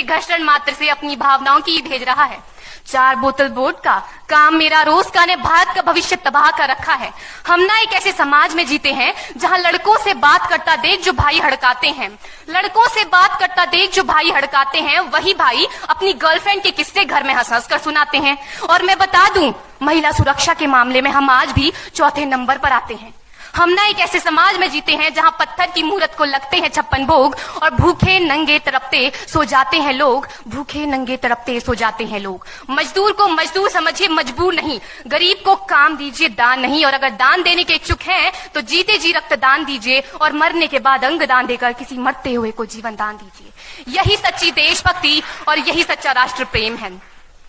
घर्षण मात्र से अपनी भावनाओं की भेज रहा है। 4 बोतल वोट का काम मेरा रोज का ने भारत का भविष्य तबाह कर रखा है। हम ना एक ऐसे समाज में जीते हैं जहां लड़कों से बात करता देख जो भाई हड़काते हैं, लड़कों से बात करता देख जो भाई हड़काते हैं, वही भाई अपनी गर्लफ्रेंड के किस्से घर में हंस हंस कर सुनाते हैं। और मैं बता दूं, महिला सुरक्षा के मामले में हम आज भी चौथे नंबर पर आते हैं। हम ना एक ऐसे समाज में जीते हैं जहां पत्थर की मूरत को लगते हैं 56 भोग और भूखे नंगे तड़पते सो जाते हैं लोग, भूखे नंगे तड़पते सो जाते हैं लोग। मजदूर को मजदूर समझिए, मजबूर नहीं। गरीब को काम दीजिए, दान नहीं। और अगर दान देने के इच्छुक हैं तो जीते जी रक्तदान दीजिए और मरने के बाद अंग दान देकर किसी मरते हुए को जीवन दान दीजिए। यही सच्ची देशभक्ति और यही सच्चा राष्ट्र प्रेम है।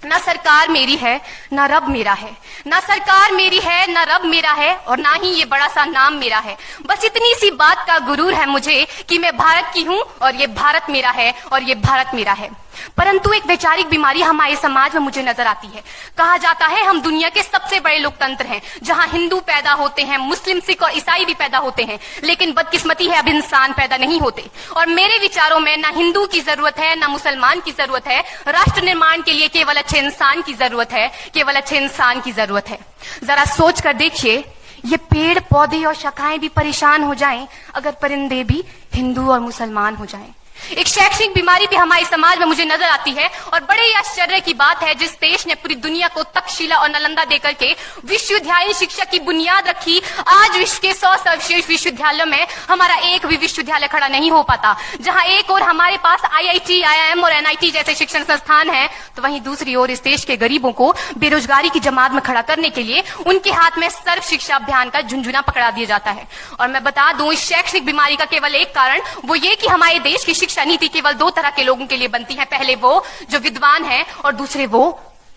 ना सरकार मेरी है ना रब मेरा है, ना सरकार मेरी है ना रब मेरा है, और ना ही ये बड़ा सा नाम मेरा है। बस इतनी सी बात का गुरूर है मुझे कि मैं भारत की हूँ और ये भारत मेरा है और ये भारत मेरा है। परंतु एक वैचारिक बीमारी हमारे समाज में मुझे नजर आती है। कहा जाता है हम दुनिया के सबसे बड़े लोकतंत्र हैं, जहां हिंदू पैदा होते हैं, मुस्लिम, सिख और ईसाई भी पैदा होते हैं, लेकिन बदकिस्मती है अब इंसान पैदा नहीं होते। और मेरे विचारों में ना हिंदू की जरूरत है ना मुसलमान की जरूरत है। राष्ट्र निर्माण के लिए केवल अच्छे इंसान की जरूरत है, केवल अच्छे इंसान की जरूरत है। जरा सोच कर देखिए, ये पेड़ पौधे और शाखाएं भी परेशान हो जाएं अगर परिंदे भी हिंदू और मुसलमान हो जाएं। एक शैक्षणिक बीमारी भी हमारे समाज में मुझे नजर आती है, और बड़े ही आश्चर्य की बात है, जिस देश ने पूरी दुनिया को तक्षशिला और नालंदा देकर के विश्वविद्यालय शिक्षा की बुनियाद रखी, आज विश्व के 100 सर्वश्रेष्ठ विश्वविद्यालयों में हमारा एक भी विश्वविद्यालय खड़ा नहीं हो पाता। जहां एक और हमारे पास IIT, IIM और NIT जैसे शिक्षण संस्थान हैं, तो वहीं दूसरी ओर इस देश के गरीबों को बेरोजगारी की जमात में खड़ा करने के लिए उनके हाथ में सर्व शिक्षा अभियान का झुंझुना पकड़ा दिया जाता है। और मैं बता दूं, इस शैक्षणिक बीमारी का केवल एक कारण वो ये कि हमारे देश की शिक्षा नीति केवल 2 तरह के लोगों के लिए बनती है। पहले वो जो विद्वान हैं और दूसरे वो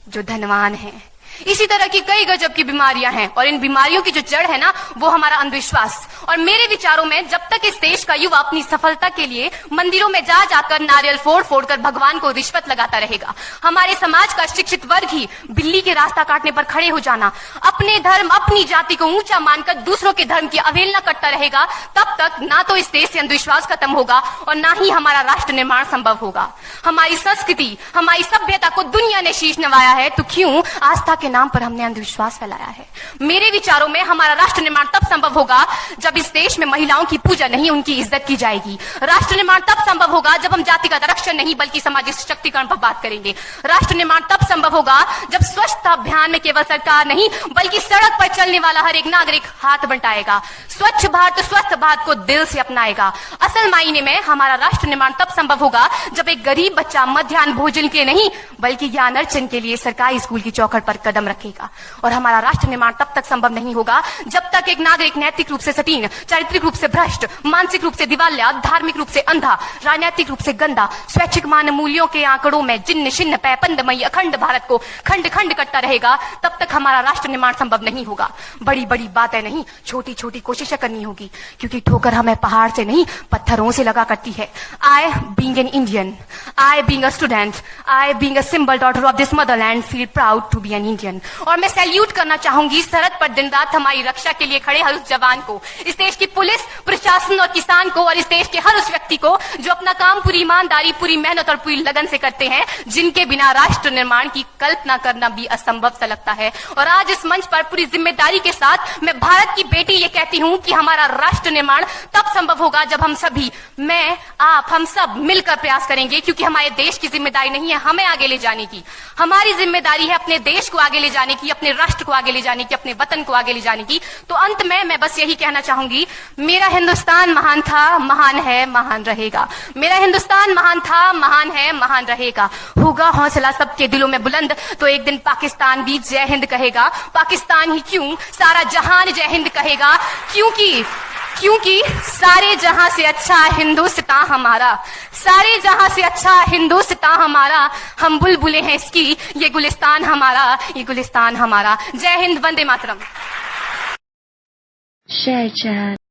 जो धनवान हैं। इसी तरह की कई गजब की बीमारियां हैं, और इन बीमारियों की जो जड़ है ना, वो हमारा अंधविश्वास। और मेरे विचारों में जब तक इस देश का युवा अपनी सफलता के लिए मंदिरों में जा जाकर नारियल फोड़ फोड़ कर भगवान को रिश्वत लगाता रहेगा, हमारे समाज का शिक्षित वर्ग ही बिल्ली के रास्ता काटने पर खड़े हो जाना, अपने धर्म अपनी जाति को ऊंचा मानकर दूसरों के धर्म की अवहेलना करता रहेगा, तब तक ना तो इस देश से अंधविश्वास खत्म होगा और ना ही हमारा राष्ट्र निर्माण संभव होगा। हमारी संस्कृति, हमारी सभ्यता को दुनिया ने शीश नवाया है, तो क्यों आस्था के नाम पर हमने अंधविश्वास फैलाया है। मेरे विचारों में हमारा राष्ट्र निर्माण तब संभव होगा जब इस देश में महिलाओं की पूजा नहीं उनकी इज्जत की जाएगी। राष्ट्र निर्माण तब संभव होगा जब हम जातिगत आरक्षण नहीं बल्कि सामाजिक सशक्तिकरण पर बात करेंगे। राष्ट्र निर्माण तब संभव होगा जब स्वच्छता अभियान में केवल सरकार नहीं बल्कि सड़क पर चलने वाला हर एक नागरिक हाथ बंटाएगा, स्वच्छ भारत स्वस्थ भारत को दिल से अपनाएगा। असल मायने में हमारा राष्ट्र निर्माण तब संभव होगा जब एक गरीब बच्चा मध्याह्न भोजन के नहीं बल्कि ज्ञान अर्जन के लिए सरकारी स्कूल की चौखट पर कदम रखेगा। और हमारा राष्ट्र निर्माण तब तक संभव नहीं होगा जब तक एक नागरिक नैतिक रूप से सतीन, चारित्रिक रूप से भ्रष्ट, मानसिक रूप से दिवालिया, धार्मिक रूप से अंधा, राजनीतिक रूप से गंदा, स्वैच्छिक मान मूल्यों के आंकड़ों में जिन्न शिन्न पैपंदमयी अखंड भारत को खंड खंड करता रहेगा। तब तक हमारा राष्ट्र निर्माण संभव नहीं होगा। बड़ी बड़ी बातें नहीं, छोटी छोटी कोशिशें करनी होगी, क्योंकि ठोकर हमें पहाड़ से नहीं पत्थरों से लगा करती है। I being an Indian, I being a student, I being a simple daughter of this motherland feel proud to be an Indian। और मैं सैल्यूट करना चाहूंगी सरहद पर दिन रात हमारी रक्षा के लिए खड़े हर उस जवान को, इस देश की पुलिस, प्रशासन और किसान को, और इस देश के हर उस व्यक्ति को जो अपना काम पूरी ईमानदारी, पूरी मेहनत और पूरी लगन से करते हैं, जिनके बिना राष्ट्र निर्माण की कल्पना करना भी असंभव सा लगता है। और आज इस मंच पर पूरी जिम्मेदारी के साथ मैं भारत की बेटी ये कहती हूं कि हमारा राष्ट्र निर्माण तब संभव होगा जब हम सभी, मैं, आप, हम सब मिलकर प्रयास करेंगे, क्योंकि हमारे देश की जिम्मेदारी नहीं है हमें आगे ले जाने की, हमारी जिम्मेदारी है अपने देश को आगे ले जाने की, अपने राष्ट्र को आगे ले जाने की, अपने वतन को आगे ले जाने की। तो अंत में मैं बस यही कहना चाहूंगी, मेरा हिंदुस्तान महान था, महान है, महान रहेगा। मेरा हिंदुस्तान महान था, महान है, महान रहेगा। होगा हौसला सबके दिलों में बुलंद तो एक दिन पाकिस्तान भी जय हिंद कहेगा। पाकिस्तान ही क्यों, सारा जहान जय हिंद कहेगा, क्योंकि सारे जहां से अच्छा हिंदुस्तान हमारा, सारे जहां से अच्छा हिंदुस्तान हमारा, हम बुलबुलें हैं इसकी, ये गुलिस्तान हमारा, ये गुलिस्तान हमारा। जय हिंद, वंदे मातरम। Share chat.